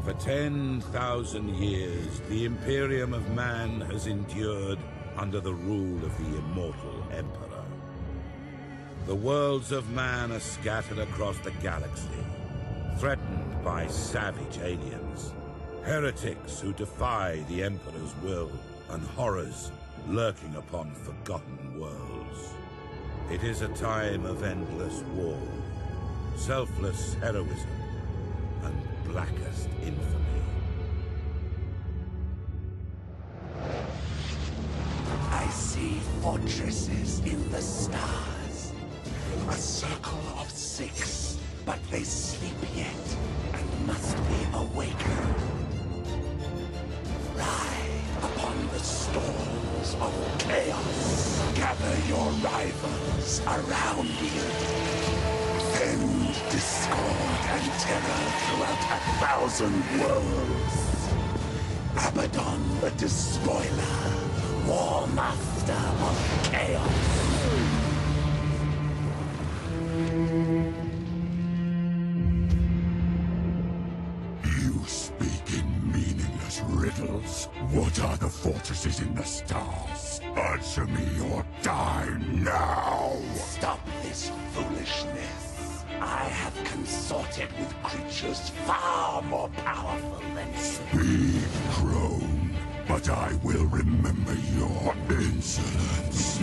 For 10,000 years, the Imperium of Man has endured under the rule of the immortal Emperor. The worlds of man are scattered across the galaxy, threatened by savage aliens, heretics who defy the Emperor's will, and horrors lurking upon forgotten worlds. It is a time of endless war, selfless heroism, and blackest infamy. I see fortresses in the stars. A circle of 6, but they sleep yet and must be awakened. Ride upon the storms of chaos. Gather your rivals around you. Send discord and terror throughout 1,000 worlds. Abaddon the Despoiler, War Master of Chaos. You speak in meaningless riddles. What are the fortresses in the stars? Answer me or die now! Stop this foolishness. I have consorted with creatures far more powerful than you. Speak, crone, but I will remember your insolence.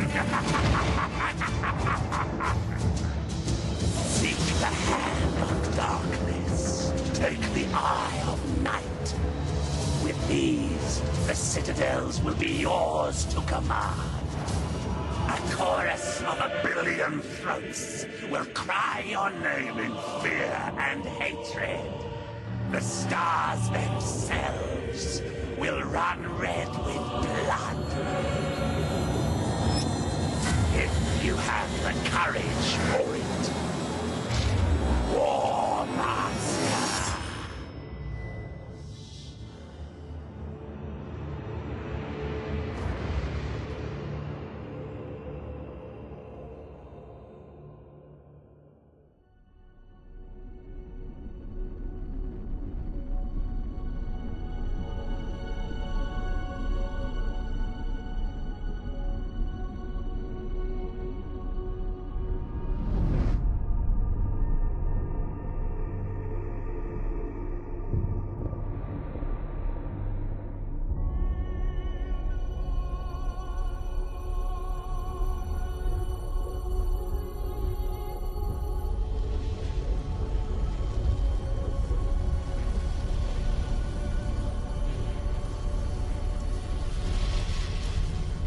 Seek the hand of darkness. Take the eye of night. With these, the citadels will be yours to command. A chorus of 1,000,000,000 throats will cry your name in fear and hatred. The stars themselves will run red with blood. If you have the courage for it. War Master.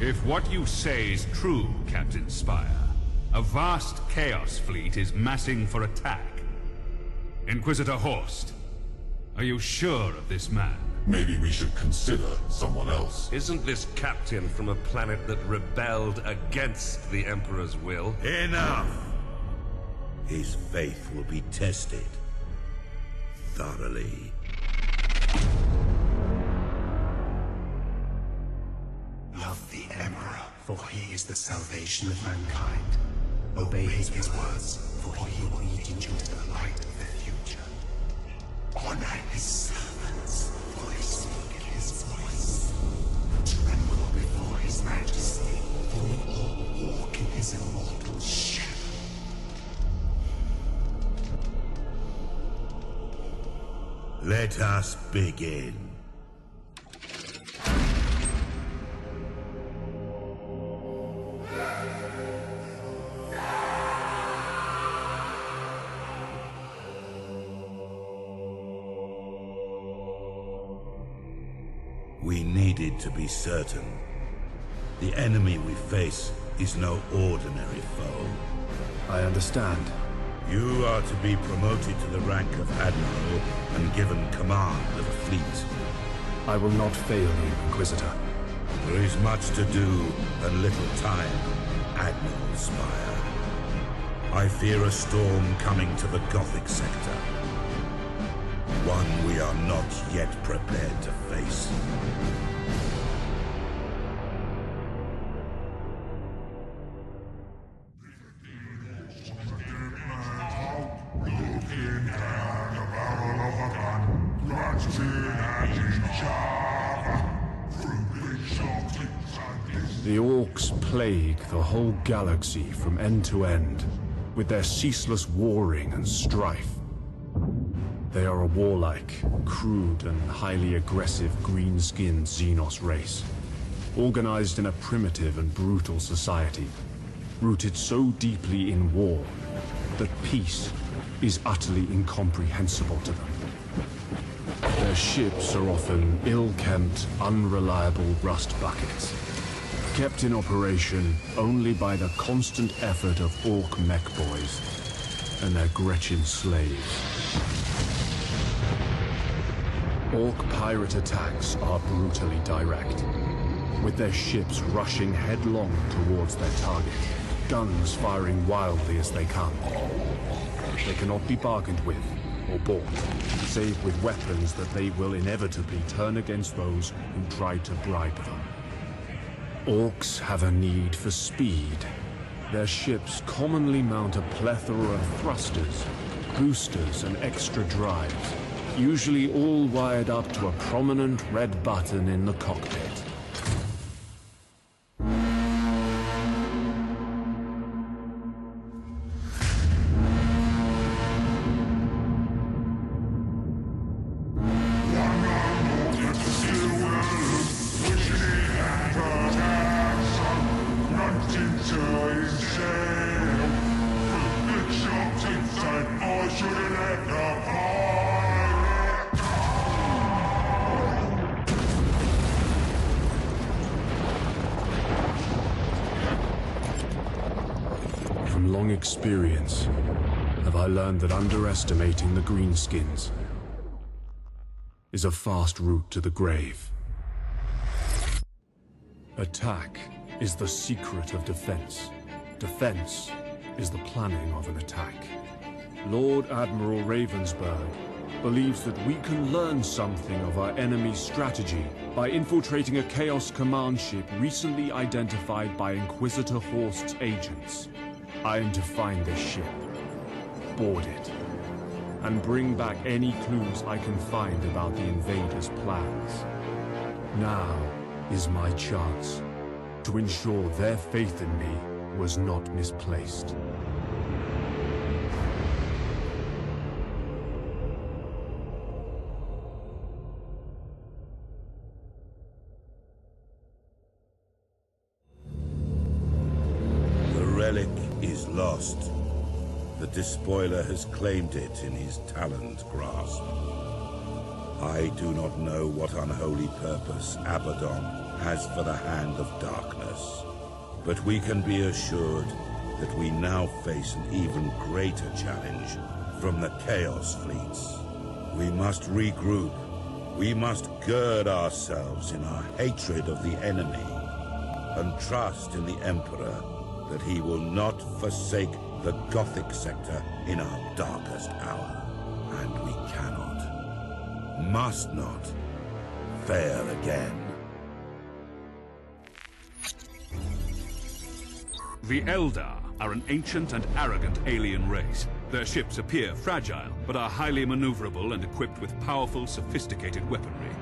If what you say is true, Captain Spire, a vast Chaos fleet is massing for attack. Inquisitor Horst, are you sure of this man? Maybe we should consider someone else. Isn't this captain from a planet that rebelled against the Emperor's will? Enough! His faith will be tested thoroughly. Love the Emperor, for he is the salvation of mankind. Obey his words, for he will lead you into the light of the future. Honor his servants, for they speak his voice. Tremble before his majesty, for we all walk in his immortal shadow. Let us begin. We needed to be certain. The enemy we face is no ordinary foe. I understand. You are to be promoted to the rank of Admiral and given command of a fleet. I will not fail you, Inquisitor. There is much to do and little time, Admiral Spire. I fear a storm coming to the Gothic sector. One we are not yet prepared to face. Looking down a barrel of a gun, The Orcs plague the whole galaxy from end to end, with their ceaseless warring and strife. They are a warlike, crude, and highly aggressive green-skinned Xenos race, organized in a primitive and brutal society, rooted so deeply in war that peace is utterly incomprehensible to them. Their ships are often ill-kempt, unreliable rust buckets, kept in operation only by the constant effort of Orc mech boys and their Gretchen slaves. Orc pirate attacks are brutally direct, with their ships rushing headlong towards their target, guns firing wildly as they come. They cannot be bargained with or bought, save with weapons that they will inevitably turn against those who try to bribe them. Orcs have a need for speed. Their ships commonly mount a plethora of thrusters, boosters, and extra drives, usually all wired up to a prominent red button in the cockpit. From long experience, have I learned that underestimating the greenskins is a fast route to the grave. Attack is the secret of defense. Defense is the planning of an attack. Lord Admiral Ravensburg believes that we can learn something of our enemy's strategy by infiltrating a Chaos Command ship recently identified by Inquisitor Horst's agents. I am to find this ship, board it, and bring back any clues I can find about the invaders' plans. Now is my chance to ensure their faith in me was not misplaced. The relic is lost. The despoiler has claimed it in his taloned grasp. I do not know what unholy purpose Abaddon has for the Hand of Darkness, but we can be assured that we now face an even greater challenge from the Chaos fleets. We must regroup. We must gird ourselves in our hatred of the enemy and trust in the Emperor that he will not forsake the Gothic sector in our darkest hour. And we cannot, must not, fail again. The Eldar are an ancient and arrogant alien race. Their ships appear fragile, but are highly maneuverable and equipped with powerful, sophisticated weaponry.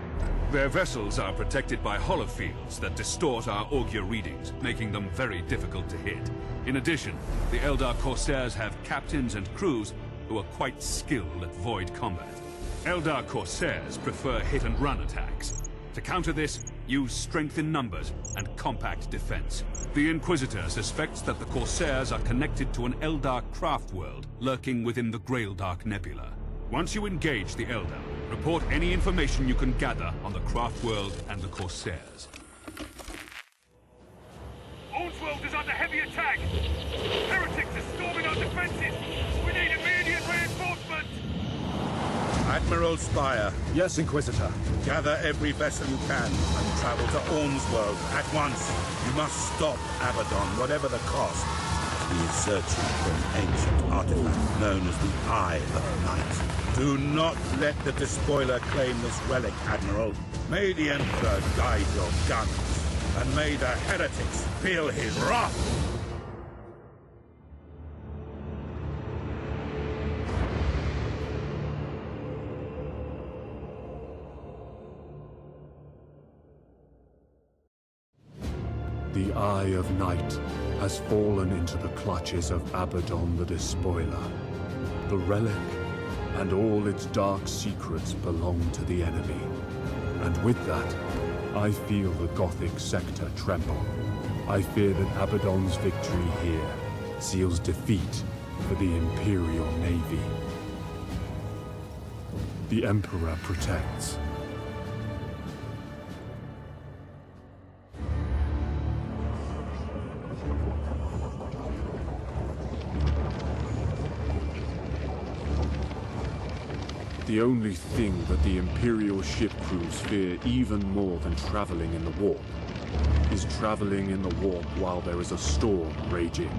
Their vessels are protected by holofields that distort our augur readings, making them very difficult to hit. In addition, the Eldar Corsairs have captains and crews who are quite skilled at void combat. Eldar Corsairs prefer hit-and-run attacks. To counter this, use strength in numbers and compact defense. The Inquisitor suspects that the Corsairs are connected to an Eldar craft world lurking within the Graildark Nebula. Once you engage the Eldar, report any information you can gather on the craft world and the Corsairs. World is under heavy attack! Heretics are storming our defenses! We need immediate reinforcement! Admiral Spire, Yes, Inquisitor. gather every vessel you can and travel to Orm's world at once. You must stop Abaddon, whatever the cost. He is searching for an ancient artifact known as the Eye of Night. Do not let the despoiler claim this relic, Admiral. May the Emperor guide your guns, and may the heretics feel his wrath! The Eye of Night has fallen into the clutches of Abaddon the Despoiler. The relic and all its dark secrets belong to the enemy. And with that, I feel the Gothic sector tremble. I fear that Abaddon's victory here seals defeat for the Imperial Navy. The Emperor protects. The only thing that the Imperial ship crews fear even more than traveling in the warp is traveling in the warp while there is a storm raging.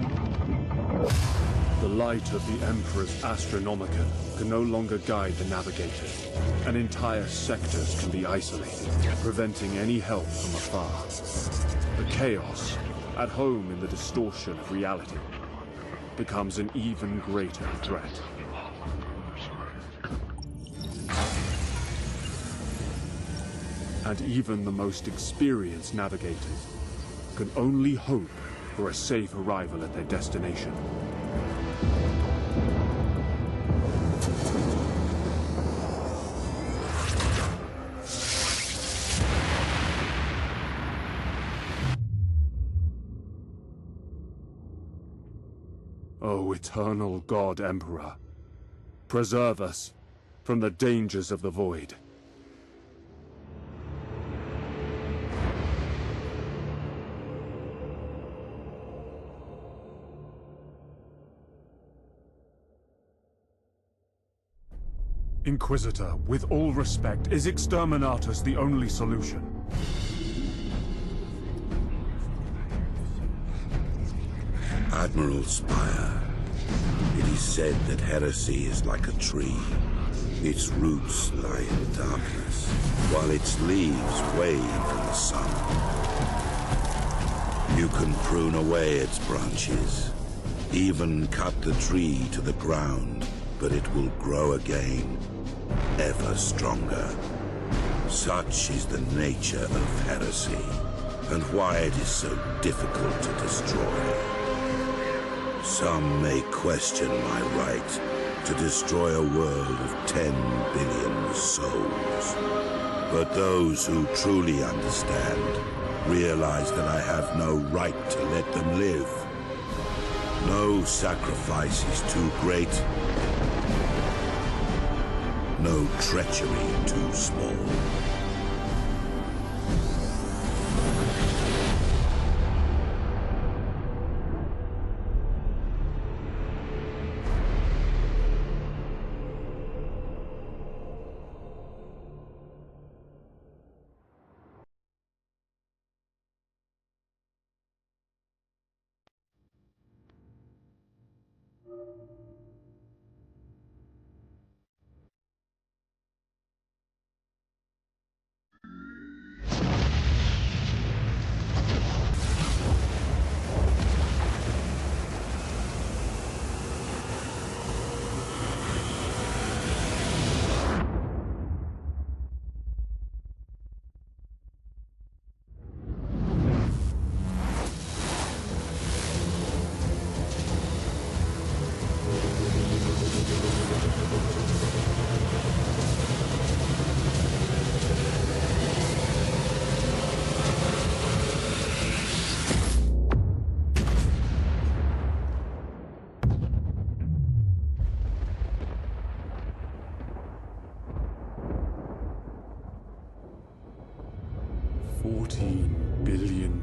The light of the Emperor's Astronomicon can no longer guide the navigators, and entire sectors can be isolated, preventing any help from afar. The chaos, at home in the distortion of reality, becomes an even greater threat. And even the most experienced navigators can only hope for a safe arrival at their destination. O eternal God Emperor, preserve us from the dangers of the void. Inquisitor, with all respect, is Exterminatus the only solution? Admiral Spire, it is said that heresy is like a tree. Its roots lie in darkness, while its leaves wave in the sun. You can prune away its branches, even cut the tree to the ground, but it will grow again, ever stronger. Such is the nature of heresy, and why it is so difficult to destroy. Some may question my right to destroy a world of 10 billion souls. But those who truly understand realize that I have no right to let them live. No sacrifice is too great. No treachery too small.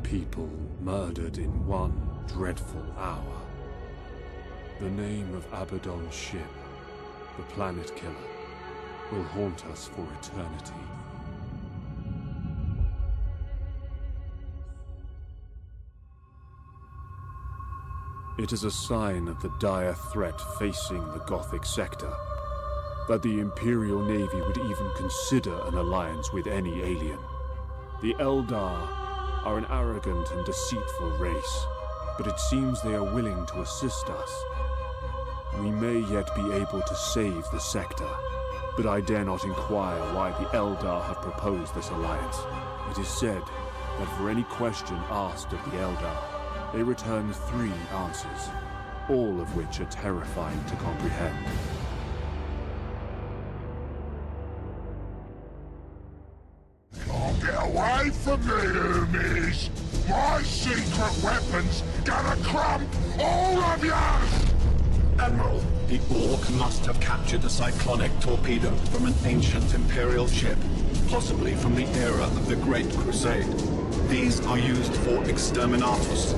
People murdered in one dreadful hour. The name of Abaddon's ship, the Planet Killer, will haunt us for eternity. It is a sign of the dire threat facing the Gothic sector, that the Imperial Navy would even consider an alliance with any alien. The Eldar are an arrogant and deceitful race, but it seems they are willing to assist us. We may yet be able to save the sector, but I dare not inquire why the Eldar have proposed this alliance. It is said that for any question asked of the Eldar, they return 3 answers, all of which are terrifying to comprehend. Can't get away from me, Umis! My secret weapon's gonna crump all of you! Admiral, the Orc must have captured a cyclonic torpedo from an ancient Imperial ship, possibly from the era of the Great Crusade. These are used for exterminatus.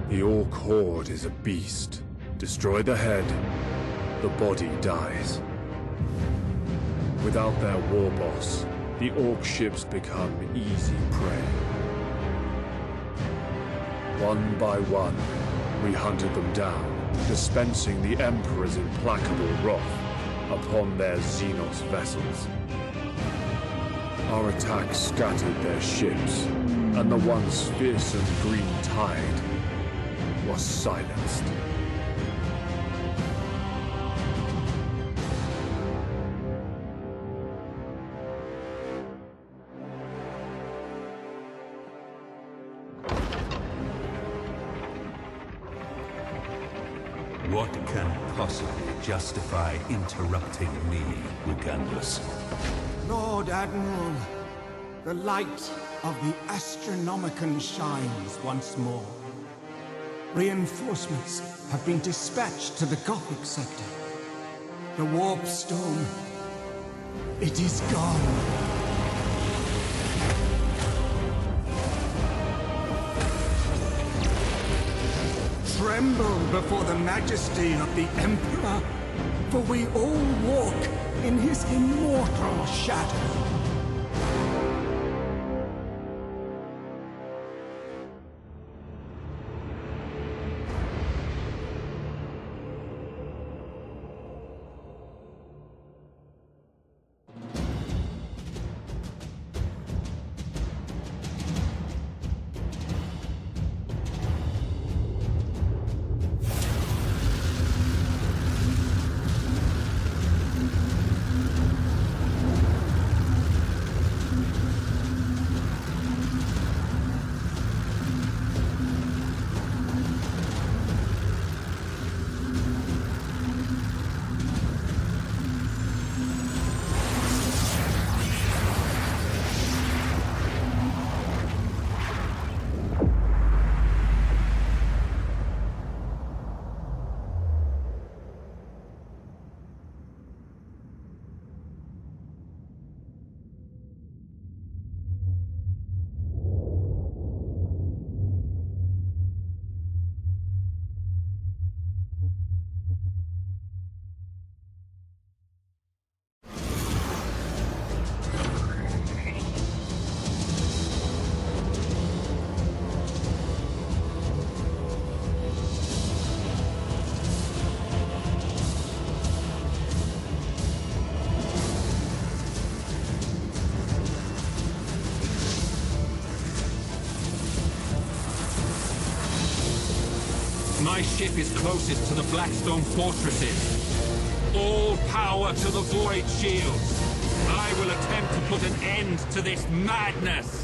The Orc horde is a beast. Destroy the head, the body dies. Without their war boss, the Orc ships become easy prey. One by one, we hunted them down, dispensing the Emperor's implacable wrath upon their Xenos vessels. Our attack scattered their ships, and the once fearsome Green Tide was silenced. What can possibly justify interrupting me, Ugandus? Lord Admiral, the light of the Astronomicon shines once more. Reinforcements have been dispatched to the Gothic sector. The warp storm, it is gone. Tremble before the majesty of the Emperor, for we all walk in his immortal shadow. My ship is closest to the Blackstone fortresses. All power to the Void Shields. I will attempt to put an end to this madness.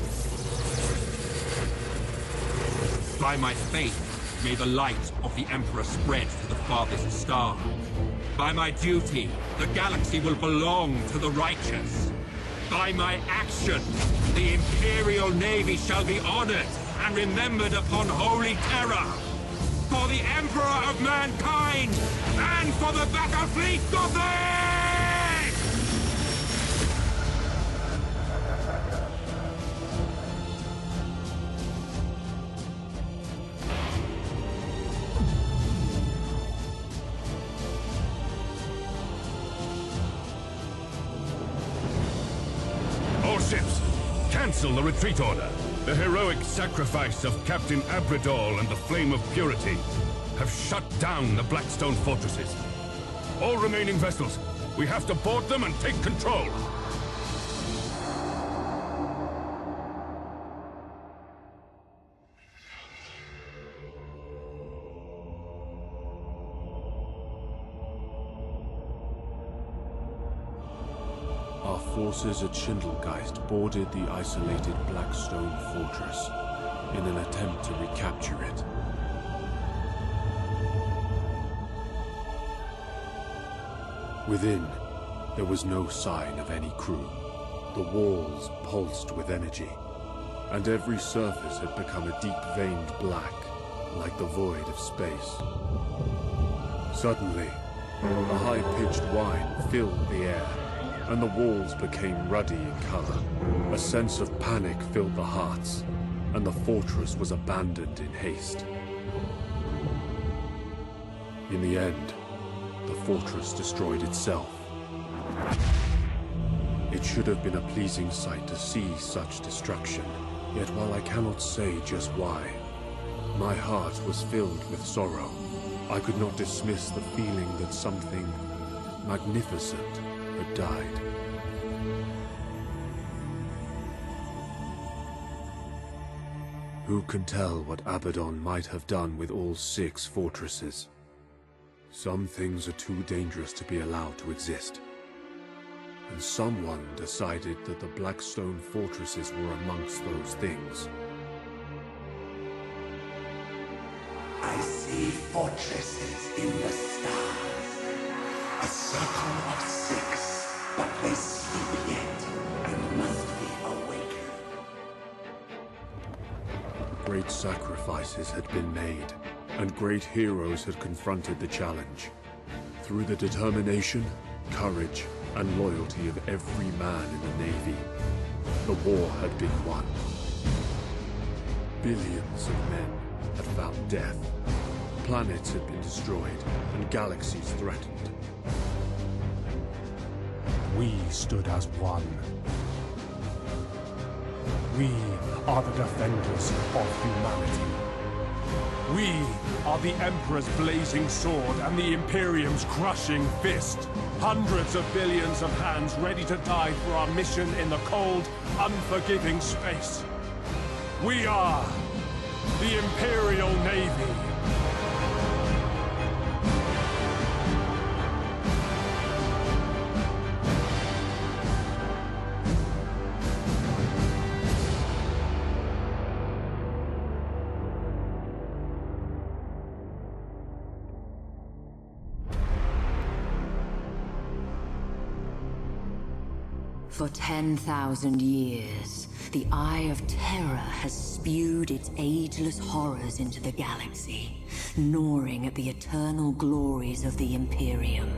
By my faith, may the light of the Emperor spread to the farthest star. By my duty, the galaxy will belong to the righteous. By my action, the Imperial Navy shall be honored and remembered upon holy terror. For the Emperor of mankind, and for the Battlefleet Gothic! All ships, cancel the retreat order. The heroic sacrifice of Captain Abradol and the Flame of Purity have shut down the Blackstone fortresses. All remaining vessels, we have to board them and take control. forces at Schindelgeist boarded the isolated Blackstone Fortress in an attempt to recapture it. Within, there was no sign of any crew. The walls pulsed with energy, and every surface had become a deep-veined black, like the void of space. Suddenly, a high-pitched whine filled the air, and the walls became ruddy in color. A sense of panic filled the hearts, and the fortress was abandoned in haste. In the end, the fortress destroyed itself. It should have been a pleasing sight to see such destruction, yet while I cannot say just why, my heart was filled with sorrow. I could not dismiss the feeling that something magnificent had died. Who can tell what Abaddon might have done with all 6 fortresses? Some things are too dangerous to be allowed to exist. And someone decided that the Blackstone fortresses were amongst those things. I see fortresses in the stars. A circle of 6, but they sleep yet and must be awakened. Great sacrifices had been made, and great heroes had confronted the challenge. Through the determination, courage, and loyalty of every man in the Navy, the war had been won. Billions of men had found death. Planets had been destroyed, and galaxies threatened. We stood as one. We are the defenders of humanity. We are the Emperor's blazing sword and the Imperium's crushing fist. Hundreds of billions of hands ready to die for our mission in the cold, unforgiving space. We are the Imperial Navy. For 10,000 years, the Eye of Terror has spewed its ageless horrors into the galaxy, gnawing at the eternal glories of the Imperium,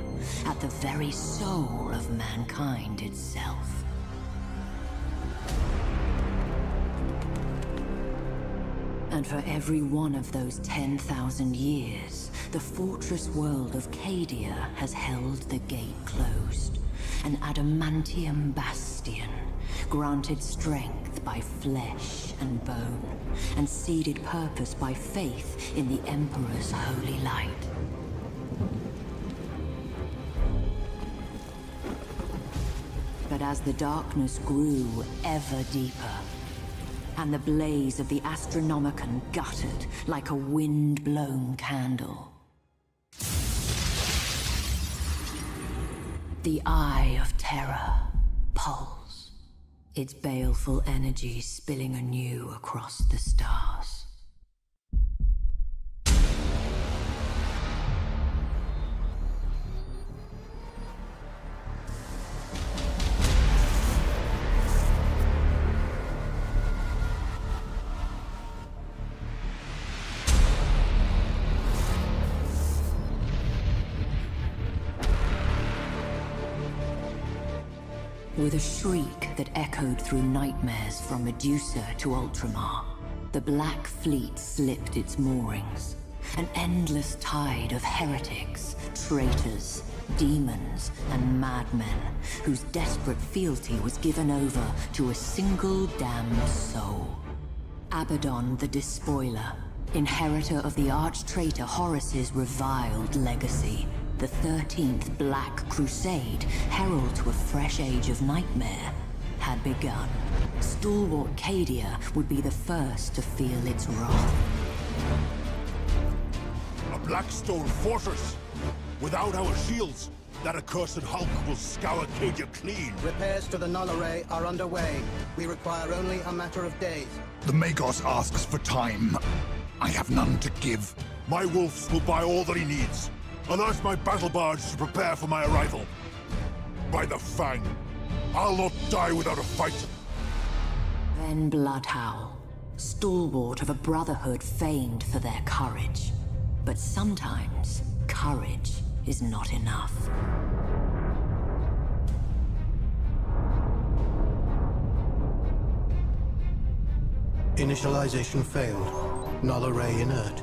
at the very soul of mankind itself. And for every one of those 10,000 years, the fortress world of Cadia has held the gate closed. An adamantium bastion, granted strength by flesh and bone, and seeded purpose by faith in the Emperor's holy light. But as the darkness grew ever deeper, and the blaze of the Astronomicon guttered like a wind-blown candle, the Eye of Terror pulsed, its baleful energy spilling anew across the stars. With a shriek that echoed through nightmares from Medusa to Ultramar, the Black Fleet slipped its moorings. An endless tide of heretics, traitors, demons, and madmen, whose desperate fealty was given over to a single damned soul. Abaddon the Despoiler, inheritor of the arch-traitor Horus's reviled legacy, the 13th Black Crusade, herald to a fresh age of nightmare, had begun. Stalwart Cadia would be the first to feel its wrath. A Blackstone fortress! Without our shields! That accursed Hulk will scour Cadia clean. Repairs to the null array are underway. We require only a matter of days. The Magos asks for time. I have none to give. My wolves will buy all that he needs. Alert my battle bards to prepare for my arrival. By the Fang, I'll not die without a fight. Then Bloodhowl, stalwart of a brotherhood famed for their courage. But sometimes, courage is not enough. Initialization failed. Null array inert.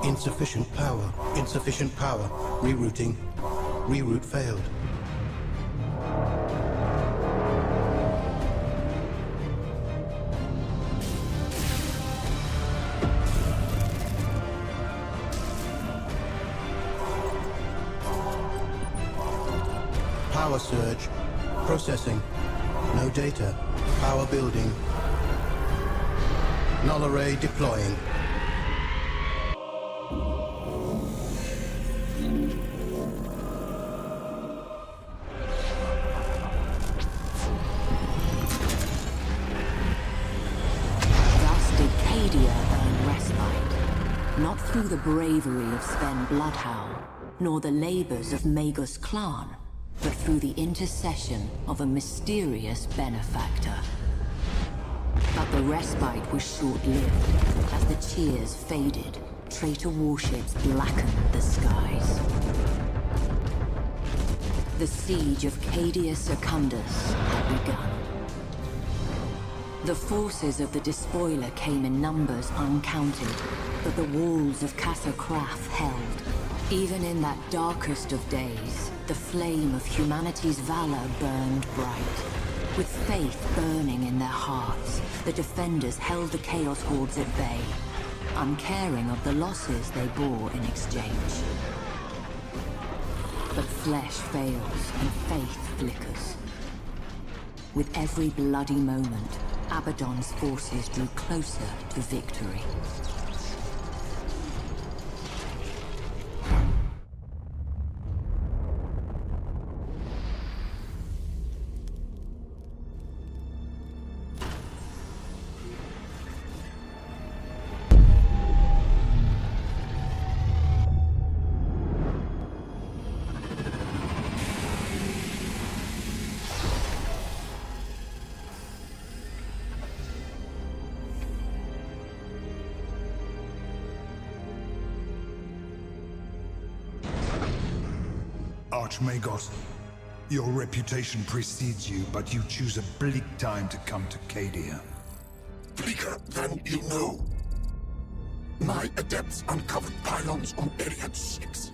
Insufficient power. Insufficient power. Rerouting. Reroute failed. Power surge. Processing. No data. Power building. Null array deploying. Not through the bravery of Sven Bloodhowl, nor the labors of Magus Clan, but through the intercession of a mysterious benefactor. But the respite was short-lived. As the cheers faded, traitor warships blackened the skies. The siege of Cadia Secundus had begun. The forces of the Despoiler came in numbers uncounted, but the walls of Casa Crath held. Even in that darkest of days, the flame of humanity's valor burned bright. With faith burning in their hearts, the defenders held the Chaos Hordes at bay, uncaring of the losses they bore in exchange. But flesh fails and faith flickers. With every bloody moment, Abaddon's forces drew closer to victory. Archmagos, your reputation precedes you, but you choose a bleak time to come to Cadia. Bleaker than you know. My adepts uncovered pylons on Area 6.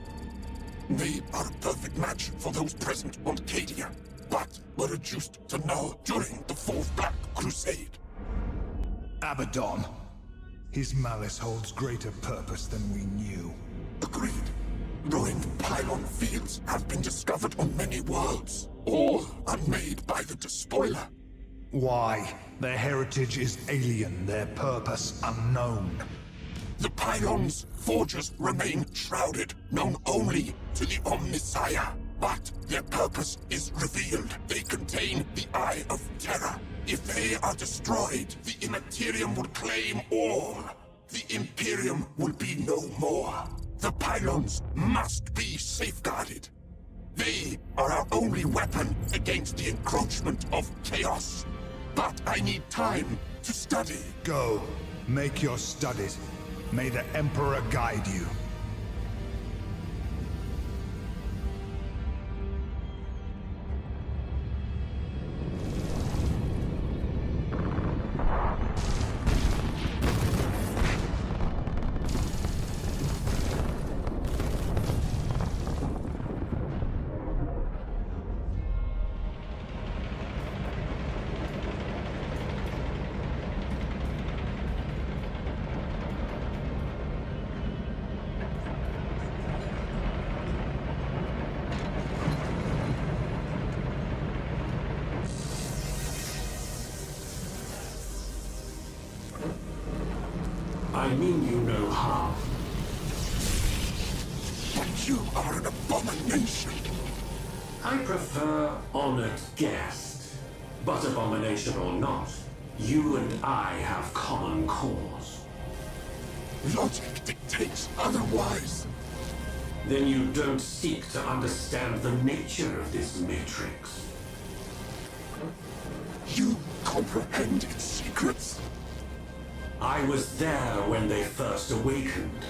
They are a perfect match for those present on Cadia, but were reduced to null during the Fourth Black Crusade. Abaddon. His malice holds greater purpose than we knew. Agreed. Ruined pylon fields have been discovered on many worlds, all unmade by the Despoiler. Why? Their heritage is alien, their purpose unknown. The pylons' forges remain shrouded, known only to the Omnissiah. But their purpose is revealed. They contain the Eye of Terror. If they are destroyed, the Immaterium will claim all. The Imperium will be no more. The pylons must be safeguarded. They are our only weapon against the encroachment of chaos. But I need time to study. Go. Make your studies. May the Emperor guide you. I mean you no harm. But you are an abomination. I prefer honored guest. But abomination or not, you and I have common cause. Logic dictates otherwise. Then you don't seek to understand the nature of this matrix. You comprehend its secrets. I was there when they first awakened.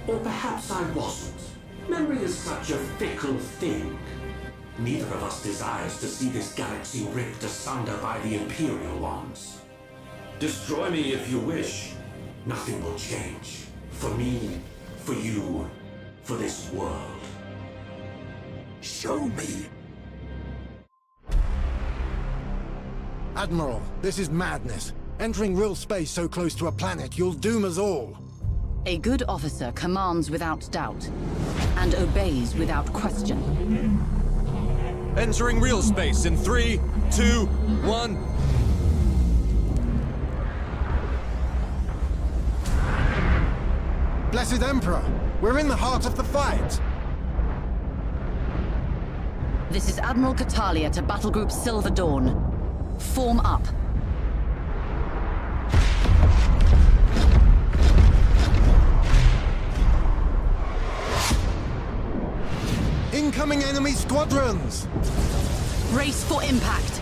Or perhaps I wasn't. Memory is such a fickle thing. Neither of us desires to see this galaxy ripped asunder by the Imperial ones. Destroy me if you wish. Nothing will change. For me, for you, for this world. Show me. Admiral, this is madness. Entering real space so close to a planet, you'll doom us all. A good officer commands without doubt, and obeys without question. Entering real space in 3, 2, 1... Blessed Emperor, we're in the heart of the fight. This is Admiral Catalia to Battle Group Silver Dawn. Form up. Incoming enemy squadrons! Brace for impact.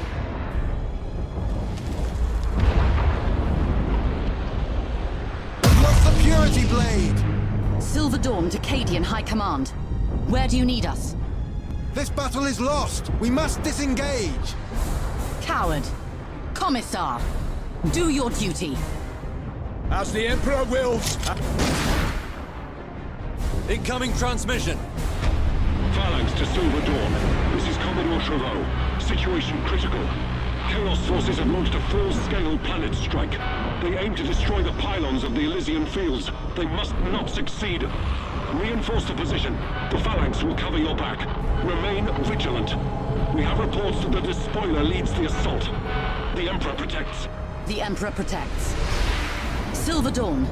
Lost the Purity Blade! Silver Dawn to Cadian High Command. Where do you need us? This battle is lost! We must disengage! Coward. Commissar. Do your duty. As the Emperor wills! Incoming transmission! Phalanx to Silver Dawn. This is Commodore Trevaux. Situation critical. Chaos forces have launched a full-scale planet strike. They aim to destroy the pylons of the Elysian fields. They must not succeed. Reinforce the position. The Phalanx will cover your back. Remain vigilant. We have reports that the Despoiler leads the assault. The Emperor protects. The Emperor protects. Silver Dawn.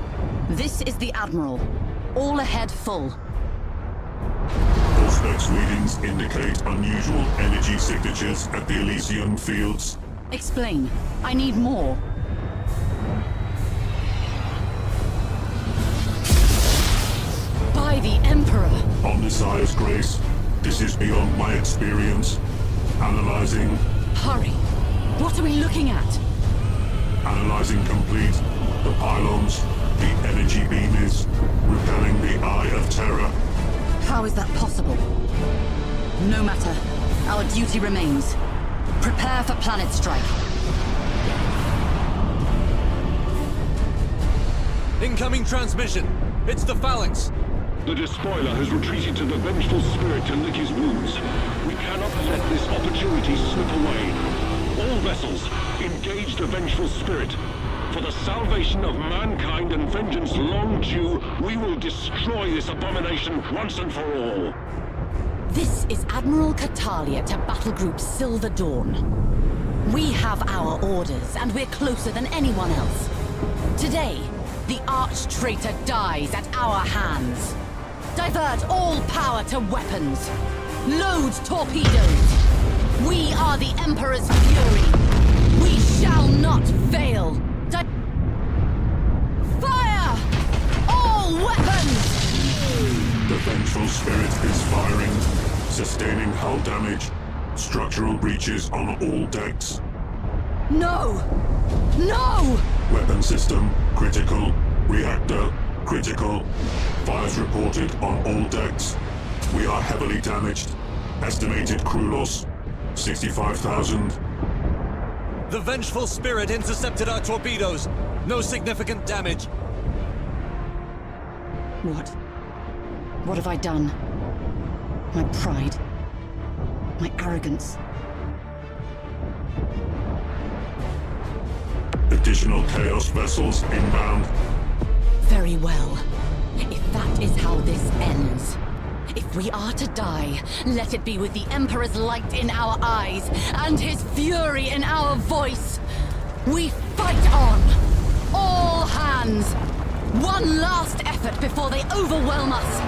This is the Admiral. All ahead full. Auspex readings indicate unusual energy signatures at the Elysian fields. Explain. I need more. By the Emperor! Omnissiah's grace, this is beyond my experience. Analyzing. Hurry! What are we looking at? Analyzing complete. The pylons, the energy beam is repelling the Eye of Terror. How is that possible? No matter. Our duty remains. Prepare for planet strike. Incoming transmission! It's the Phalanx! The Despoiler has retreated to the Vengeful Spirit to lick his wounds. We cannot let this opportunity slip away. All vessels, engage the Vengeful Spirit. For the salvation of mankind and vengeance long due, we will destroy this abomination once and for all. This is Admiral Catalia to Battle Group Silver Dawn. We have our orders, and we're closer than anyone else. Today, the arch-traitor dies at our hands. Divert all power to weapons. Load torpedoes. We are the Emperor's fury. We shall not fail. Fire! All weapons! The Vengeful Spirit is firing, sustaining hull damage, structural breaches on all decks. No! No! Weapon system, critical. Reactor, critical. Fires reported on all decks. We are heavily damaged. Estimated crew loss, 65,000. The Vengeful Spirit intercepted our torpedoes. No significant damage. What? What have I done? My pride. My arrogance. Additional Chaos vessels inbound. Very well. If that is how this ends. If we are to die, let it be with the Emperor's light in our eyes and his fury in our voice. We fight on! All hands! One last effort before they overwhelm us!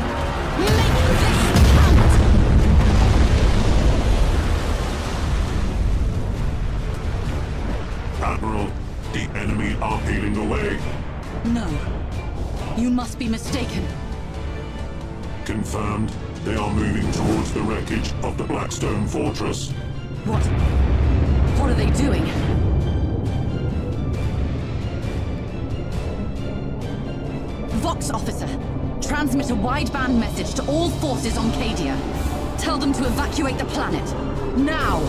Make this count! are peeling away. No. You must be mistaken. Confirmed. They are moving towards the wreckage of the Blackstone Fortress. What? What are they doing? Vox officer, transmit a wideband message to all forces on Cadia. Tell them to evacuate the planet. Now!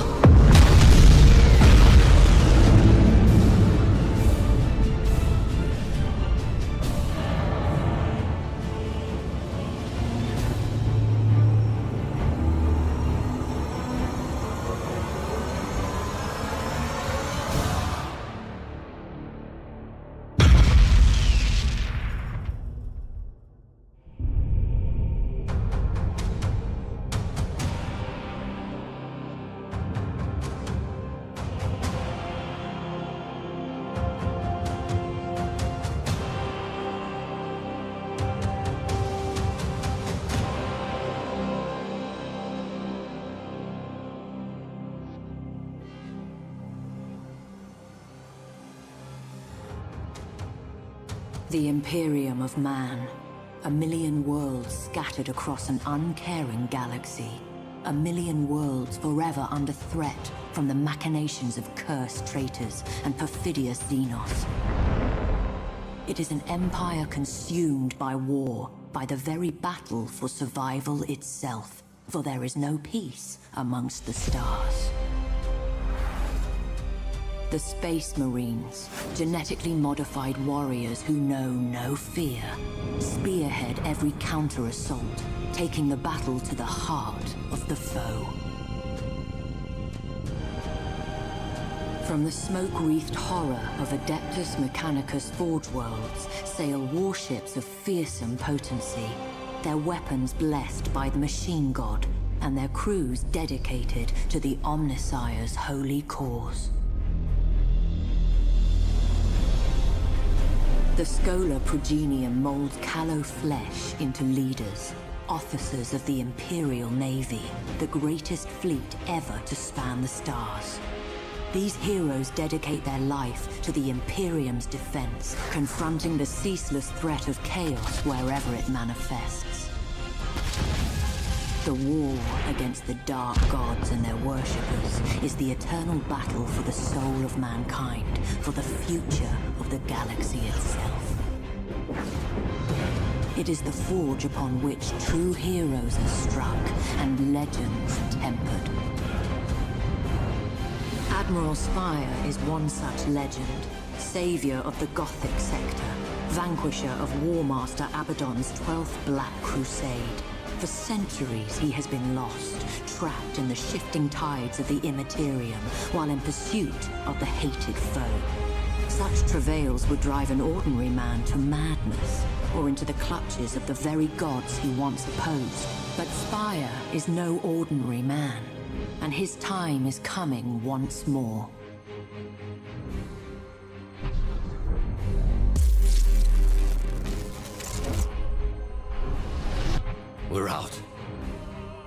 The Imperium of Man. A million worlds scattered across an uncaring galaxy. A million worlds forever under threat from the machinations of cursed traitors and perfidious Xenos. It is an empire consumed by war, by the very battle for survival itself. For there is no peace amongst the stars. The Space Marines, genetically modified warriors who know no fear, spearhead every counter-assault, taking the battle to the heart of the foe. From the smoke-wreathed horror of Adeptus Mechanicus Forge Worlds sail warships of fearsome potency, their weapons blessed by the Machine God, and their crews dedicated to the Omnissiah's holy cause. The Scholar Progenium molds callow flesh into leaders, officers of the Imperial Navy, the greatest fleet ever to span the stars. These heroes dedicate their life to the Imperium's defense, confronting the ceaseless threat of chaos wherever it manifests. The war against the dark gods and their worshippers is the eternal battle for the soul of mankind, for the future of the galaxy itself. It is the forge upon which true heroes are struck and legends tempered. Admiral Spire is one such legend, savior of the Gothic sector, vanquisher of Warmaster Abaddon's 12th Black Crusade. For centuries he has been lost, trapped in the shifting tides of the Immaterium, while in pursuit of the hated foe. Such travails would drive an ordinary man to madness, or into the clutches of the very gods he once opposed. But Spire is no ordinary man, and his time is coming once more. We're out.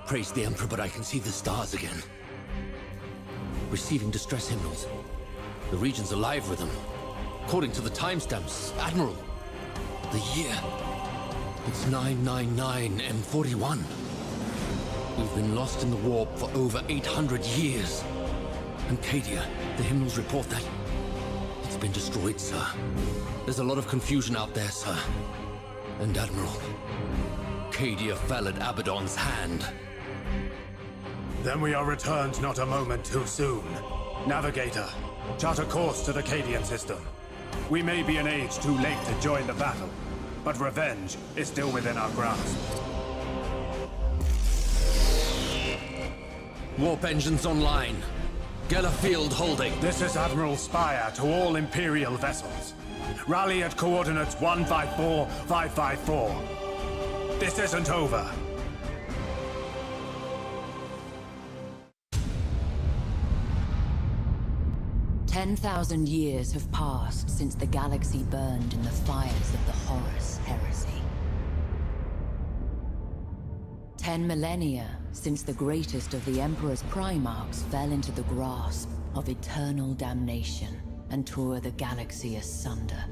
Praise the Emperor, but I can see the stars again. Receiving distress hymnals. The region's alive with them. According to the timestamps, Admiral, the year. It's 999 M41. We've been lost in the warp for over 800 years. And Cadia, the hymnals report that it's been destroyed, sir. There's a lot of confusion out there, sir. And Admiral, Cadia fell at Abaddon's hand. Then we are returned not a moment too soon. Navigator, chart a course to the Cadian system. We may be an age too late to join the battle, but revenge is still within our grasp. Warp engines online. Geller field holding. This is Admiral Spire to all Imperial vessels. Rally at coordinates 154554. This isn't over. "10,000 years have passed since the galaxy burned in the fires of the Horus heresy. 10 millennia since the greatest of the Emperor's Primarchs fell into the grasp of eternal damnation. and tore the galaxy asunder.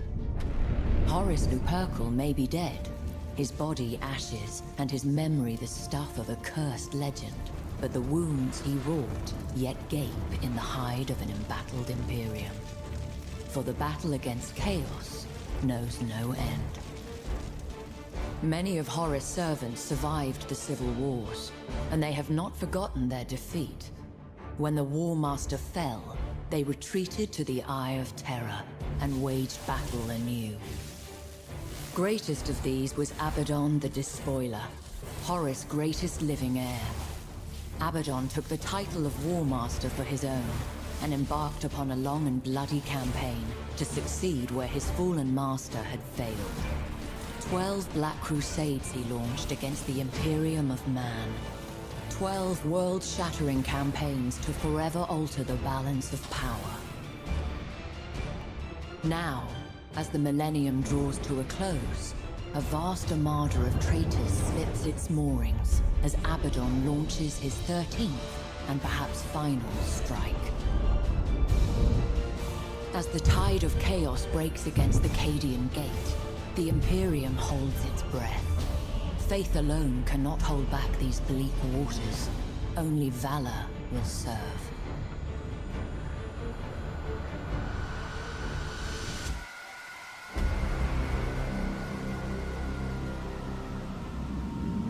Horus Lupercal may be dead, his body ashes, and his memory the stuff of a cursed legend, but the wounds he wrought yet gape in the hide of an embattled Imperium. For the battle against Chaos knows no end. Many of Horus' servants survived the civil wars, and they have not forgotten their defeat. When the War Master fell, they retreated to the Eye of Terror and waged battle anew. Greatest of these was Abaddon the Despoiler, Horus' greatest living heir. Abaddon took the title of War Master for his own, and embarked upon a long and bloody campaign to succeed where his fallen master had failed. 12 Black Crusades he launched against the Imperium of Man. 12 world-shattering campaigns to forever alter the balance of power. Now, as the millennium draws to a close, a vast armada of traitors slips its moorings as Abaddon launches his 13th and perhaps final strike. As the tide of chaos breaks against the Cadian Gate, the Imperium holds its breath. Faith alone cannot hold back these bleak waters. Only valor will serve.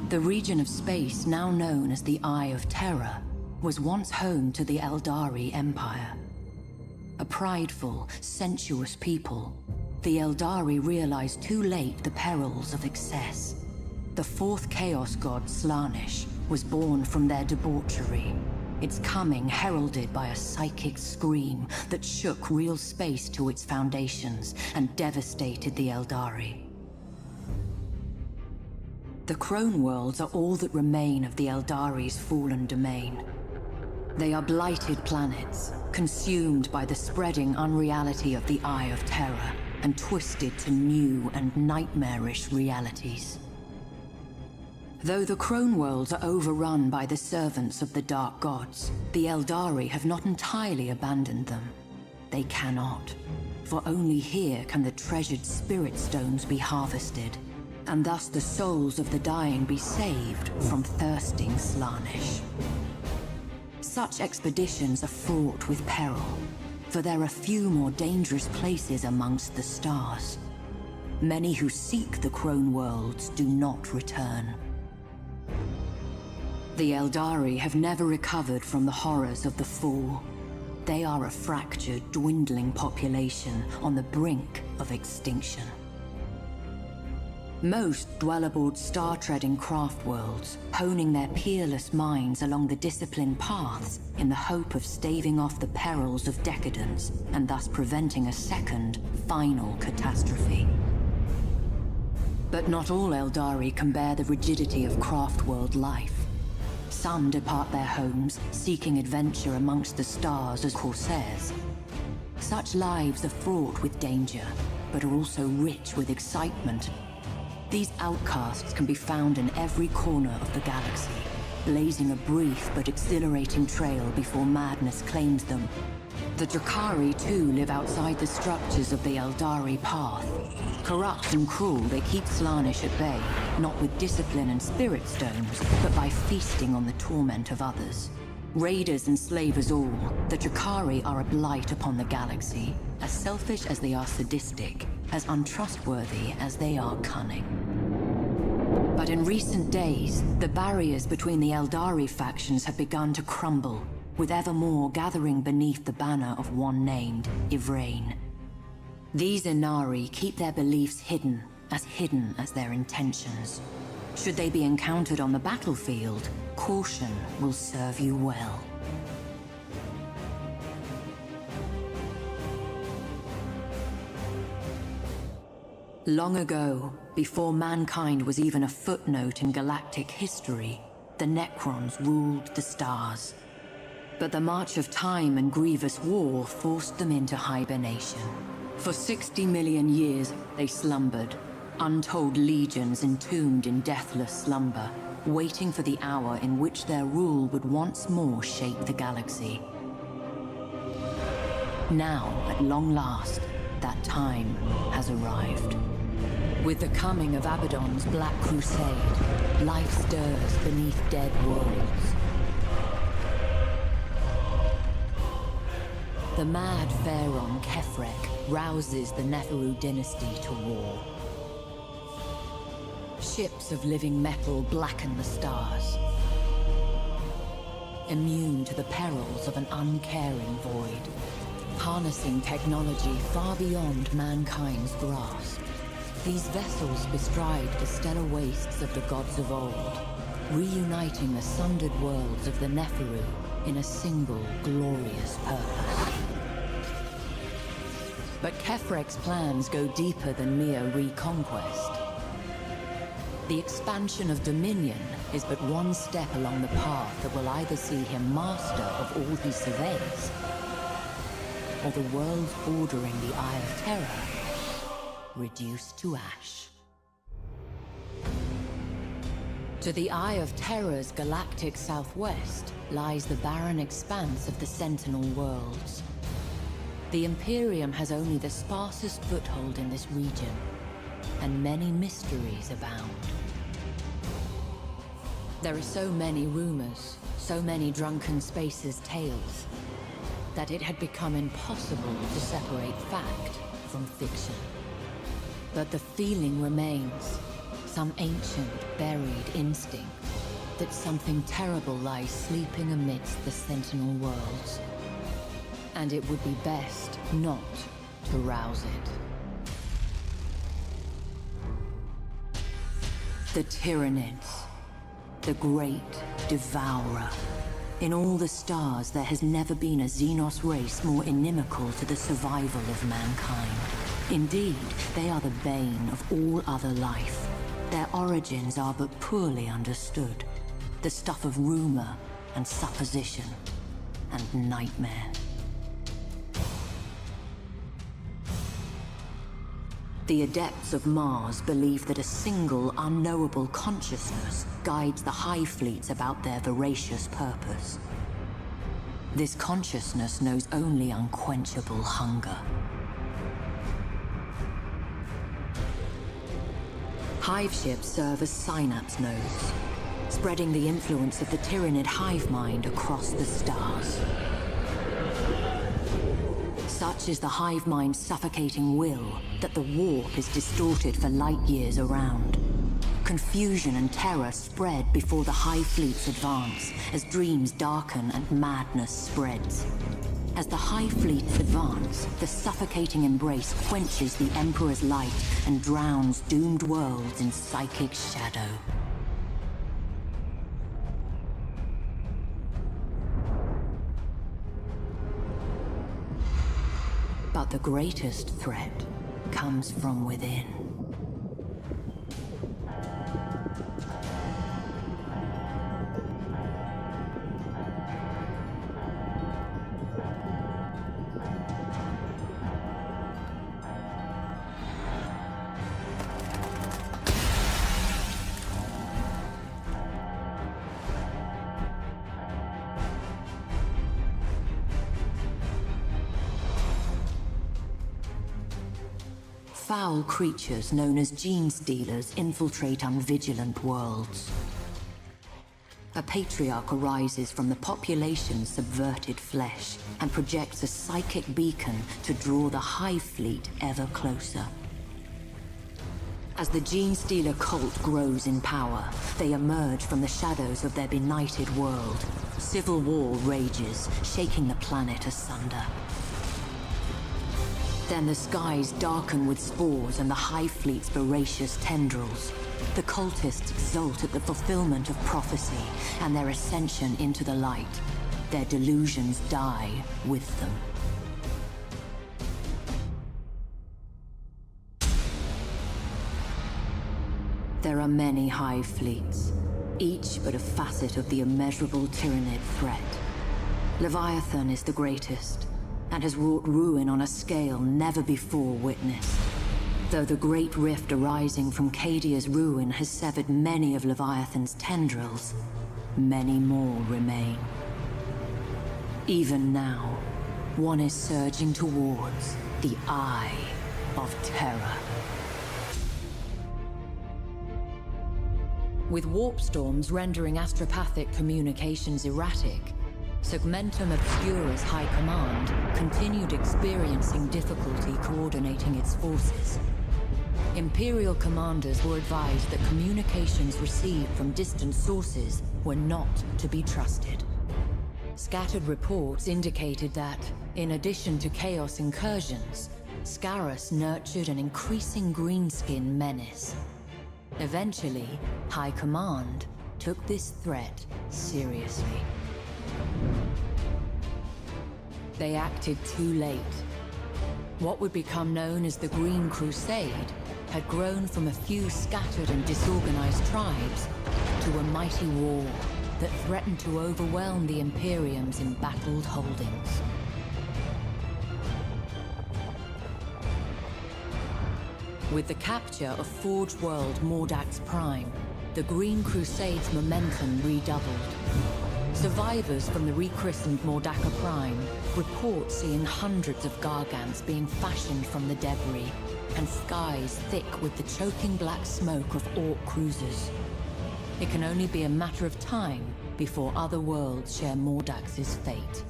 The region of space now known as the Eye of Terror was once home to the Eldari Empire. A prideful, sensuous people, the Eldari realized too late the perils of excess. The fourth Chaos God, Slaanesh, was born from their debauchery, its coming heralded by a psychic scream that shook real space to its foundations and devastated the Eldari. The Crone Worlds are all that remain of the Eldari's fallen domain. They are blighted planets, consumed by the spreading unreality of the Eye of Terror, and twisted to new and nightmarish realities. Though the Crone Worlds are overrun by the servants of the Dark Gods, the Eldari have not entirely abandoned them. They cannot, for only here can the treasured Spirit Stones be harvested, and thus the souls of the dying be saved from thirsting Slaanesh. Such expeditions are fraught with peril, for there are few more dangerous places amongst the stars. Many who seek the Crone Worlds do not return. The Eldari have never recovered from the horrors of the Fall. They are a fractured, dwindling population on the brink of extinction. Most dwell aboard star-treading craft worlds, honing their peerless minds along the disciplined paths in the hope of staving off the perils of decadence and thus preventing a second, final catastrophe. But not all Eldari can bear the rigidity of craft world life. Some depart their homes, seeking adventure amongst the stars as corsairs. Such lives are fraught with danger, but are also rich with excitement. These outcasts can be found in every corner of the galaxy, blazing a brief but exhilarating trail before madness claims them. The Drakari too live outside the structures of the Eldari path. Corrupt and cruel, they keep Slaanesh at bay, not with discipline and spirit stones, but by feasting on the torment of others. Raiders and slavers all, the Drakari are a blight upon the galaxy, as selfish as they are sadistic, as untrustworthy as they are cunning. But in recent days, the barriers between the Eldari factions have begun to crumble, with ever more gathering beneath the banner of one named Ivrain. These Inari keep their beliefs hidden as their intentions. Should they be encountered on the battlefield, caution will serve you well. Long ago, before mankind was even a footnote in galactic history, the Necrons ruled the stars. But the march of time and grievous war forced them into hibernation. For 60 million years, they slumbered, untold legions entombed in deathless slumber, waiting for the hour in which their rule would once more shape the galaxy. Now, at long last, that time has arrived. With the coming of Abaddon's Black Crusade, life stirs beneath dead worlds. The mad pharaoh Kefrek rouses the Neferu dynasty to war. Ships of living metal blacken the stars, immune to the perils of an uncaring void, harnessing technology far beyond mankind's grasp. These vessels bestride the stellar wastes of the gods of old, reuniting the sundered worlds of the Neferu in a single glorious purpose. But Kefrek's plans go deeper than mere reconquest. The expansion of Dominion is but one step along the path that will either see him master of all he surveys, or the worlds bordering the Eye of Terror reduced to ash. To the Eye of Terror's galactic southwest lies the barren expanse of the Sentinel worlds. The Imperium has only the sparsest foothold in this region, and many mysteries abound. There are so many rumors, so many drunken spaces tales, that it had become impossible to separate fact from fiction. But the feeling remains, some ancient, buried instinct, that something terrible lies sleeping amidst the Sentinel worlds. And it would be best not to rouse it. The Tyranids, the great devourer. In all the stars, there has never been a Xenos race more inimical to the survival of mankind. Indeed, they are the bane of all other life. Their origins are but poorly understood, the stuff of rumor and supposition and nightmare. The Adepts of Mars believe that a single unknowable consciousness guides the Hive Fleets about their voracious purpose. This consciousness knows only unquenchable hunger. Hive ships serve as synapse nodes, spreading the influence of the Tyranid hive mind across the stars. Such is the hive mind's suffocating will that the warp is distorted for light years around. Confusion and terror spread before the hive fleets advance, as dreams darken and madness spreads. As the hive fleets advance, the suffocating embrace quenches the Emperor's light and drowns doomed worlds in psychic shadow. But the greatest threat comes from within. Foul creatures known as gene stealers infiltrate unvigilant worlds. A patriarch arises from the population's subverted flesh and projects a psychic beacon to draw the hive fleet ever closer. As the gene stealer cult grows in power, they emerge from the shadows of their benighted world. Civil war rages, shaking the planet asunder. Then the skies darken with spores and the hive fleet's voracious tendrils. The cultists exult at the fulfillment of prophecy and their ascension into the light. Their delusions die with them. There are many hive fleets, each but a facet of the immeasurable Tyranid threat. Leviathan is the greatest, and has wrought ruin on a scale never before witnessed. Though the great rift arising from Cadia's ruin has severed many of Leviathan's tendrils, many more remain. Even now, one is surging towards the Eye of Terror. With warp storms rendering astropathic communications erratic, Segmentum Obscura's High Command continued experiencing difficulty coordinating its forces. Imperial commanders were advised that communications received from distant sources were not to be trusted. Scattered reports indicated that, in addition to Chaos incursions, Scarus nurtured an increasing greenskin menace. Eventually, High Command took this threat seriously. They acted too late. What would become known as the Green Crusade had grown from a few scattered and disorganized tribes to a mighty war that threatened to overwhelm the Imperium's embattled holdings. With the capture of Forge World Mordax Prime, the Green Crusade's momentum redoubled. Survivors from the rechristened Mordaka Prime report seeing hundreds of Gargants being fashioned from the debris, and skies thick with the choking black smoke of Orc cruisers. It can only be a matter of time before other worlds share Mordax's fate.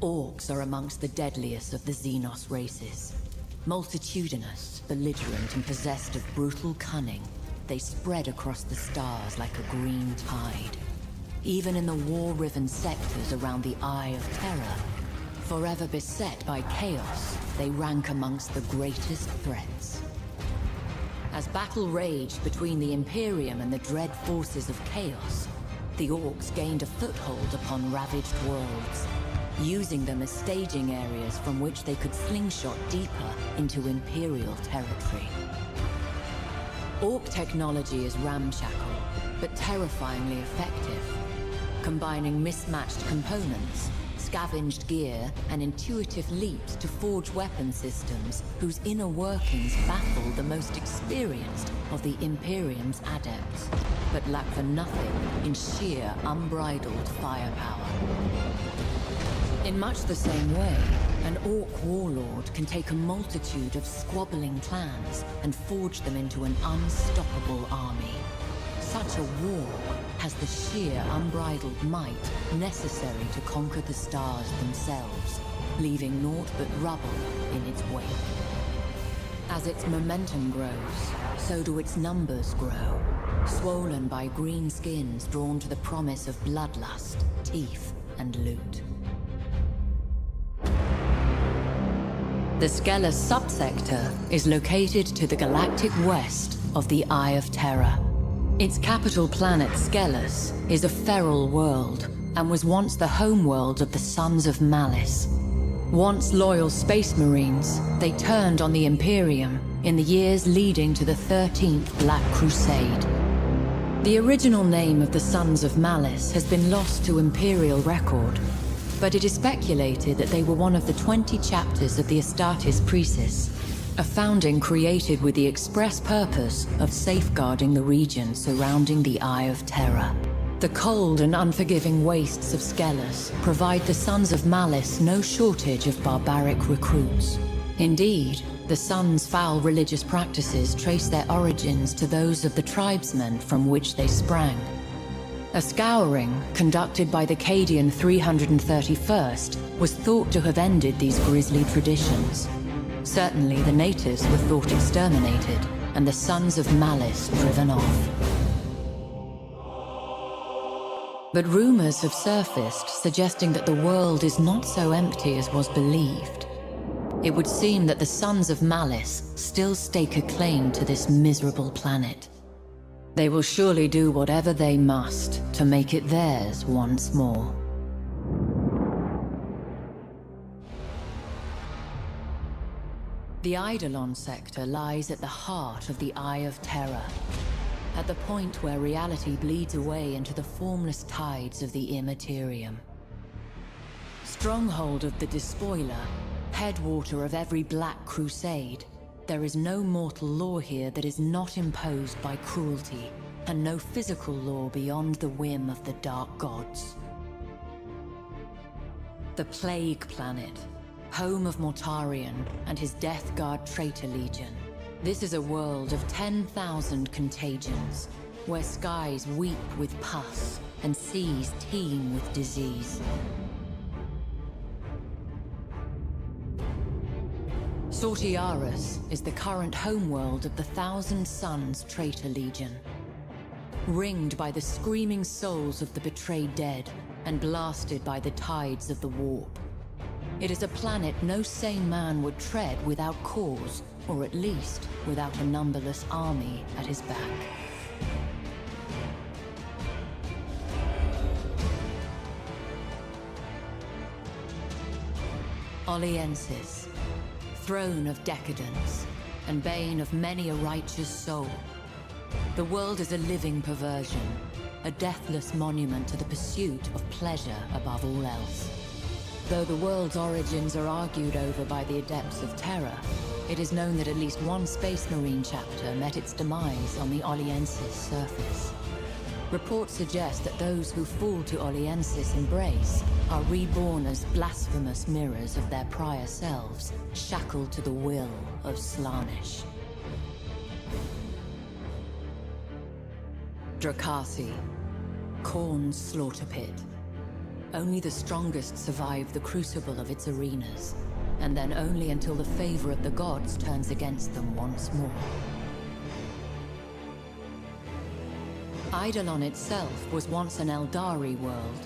Orcs are amongst the deadliest of the Xenos races. Multitudinous, belligerent, and possessed of brutal cunning, they spread across the stars like a green tide. Even in the war-riven sectors around the Eye of Terror, forever beset by chaos, they rank amongst the greatest threats. As battle raged between the Imperium and the dread forces of Chaos, the Orcs gained a foothold upon ravaged worlds, using them as staging areas from which they could slingshot deeper into Imperial territory. Orc technology is ramshackle, but terrifyingly effective, combining mismatched components, scavenged gear, and intuitive leaps to forge weapon systems whose inner workings baffle the most experienced of the Imperium's adepts, but lack for nothing in sheer unbridled firepower. In much the same way, an Orc warlord can take a multitude of squabbling clans and forge them into an unstoppable army. Such a war has the sheer unbridled might necessary to conquer the stars themselves, leaving naught but rubble in its wake. As its momentum grows, so do its numbers grow, swollen by green skins drawn to the promise of bloodlust, teeth, and loot. The Skelos subsector is located to the galactic west of the Eye of Terror. Its capital planet, Skelos, is a feral world and was once the homeworld of the Sons of Malice. Once loyal space marines, they turned on the Imperium in the years leading to the 13th Black Crusade. The original name of the Sons of Malice has been lost to Imperial record, but it is speculated that they were one of the 20 chapters of the Astartes Precis, a founding created with the express purpose of safeguarding the region surrounding the Eye of Terror. The cold and unforgiving wastes of Skelos provide the Sons of Malice no shortage of barbaric recruits. Indeed, the Sons' foul religious practices trace their origins to those of the tribesmen from which they sprang. A scouring, conducted by the Cadian 331st, was thought to have ended these grisly traditions. Certainly the natives were thought exterminated, and the Sons of Malice driven off. But rumors have surfaced suggesting that the world is not so empty as was believed. It would seem that the Sons of Malice still stake a claim to this miserable planet. They will surely do whatever they must to make it theirs once more. The Eidolon sector lies at the heart of the Eye of Terror, at the point where reality bleeds away into the formless tides of the Immaterium. Stronghold of the Despoiler, headwater of every Black Crusade, there is no mortal law here that is not imposed by cruelty, and no physical law beyond the whim of the Dark Gods. The Plague Planet, home of Mortarion and his Death Guard Traitor Legion. This is a world of 10,000 contagions, where skies weep with pus and seas teem with disease. Sortiaris is the current homeworld of the Thousand Suns Traitor Legion. Ringed by the screaming souls of the betrayed dead and blasted by the tides of the warp. It is a planet no sane man would tread without cause, or at least without a numberless army at his back. Oliensis, throne of decadence, and bane of many a righteous soul. The world is a living perversion, a deathless monument to the pursuit of pleasure above all else. Though the world's origins are argued over by the adepts of terror, it is known that at least one Space Marine chapter met its demise on the Oliensis surface. Reports suggest that those who fall to Oliensis' embrace are reborn as blasphemous mirrors of their prior selves, shackled to the will of Slaanesh. Drakasi, Khorne's slaughter pit. Only the strongest survive the crucible of its arenas, and then only until the favor of the gods turns against them once more. Eidolon itself was once an Eldari world,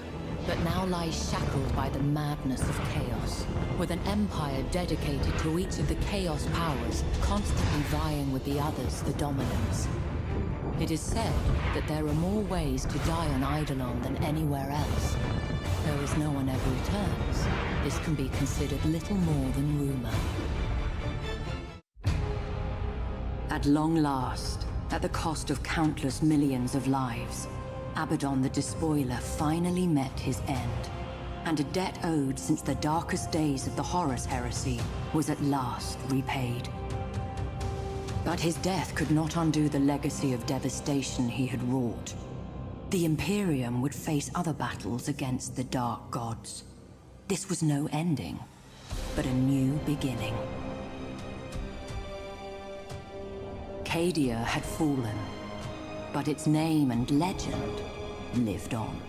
but now lies shackled by the madness of chaos, with an empire dedicated to each of the chaos powers, constantly vying with the others for dominance. It is said that there are more ways to die on Eidolon than anywhere else. Though as no one ever returns, this can be considered little more than rumor. At long last, at the cost of countless millions of lives, Abaddon the Despoiler finally met his end, and a debt owed since the darkest days of the Horus Heresy was at last repaid. But his death could not undo the legacy of devastation he had wrought. The Imperium would face other battles against the Dark Gods. This was no ending, but a new beginning. Cadia had fallen, but its name and legend lived on.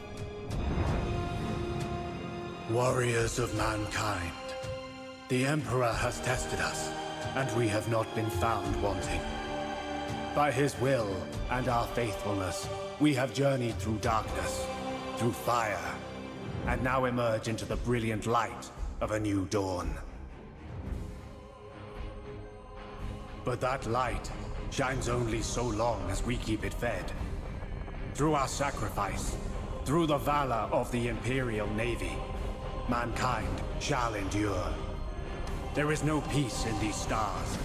Warriors of mankind, the Emperor has tested us, and we have not been found wanting. By his will and our faithfulness, we have journeyed through darkness, through fire, and now emerge into the brilliant light of a new dawn. But that light shines only so long as we keep it fed. Through our sacrifice, through the valor of the Imperial Navy, mankind shall endure. There is no peace in these stars,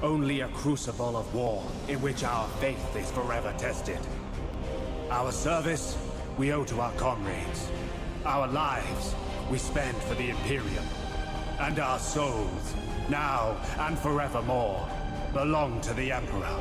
only a crucible of war in which our faith is forever tested. Our service we owe to our comrades. Our lives we spend for the Imperium. And our souls, now and forevermore, belong to the Emperor.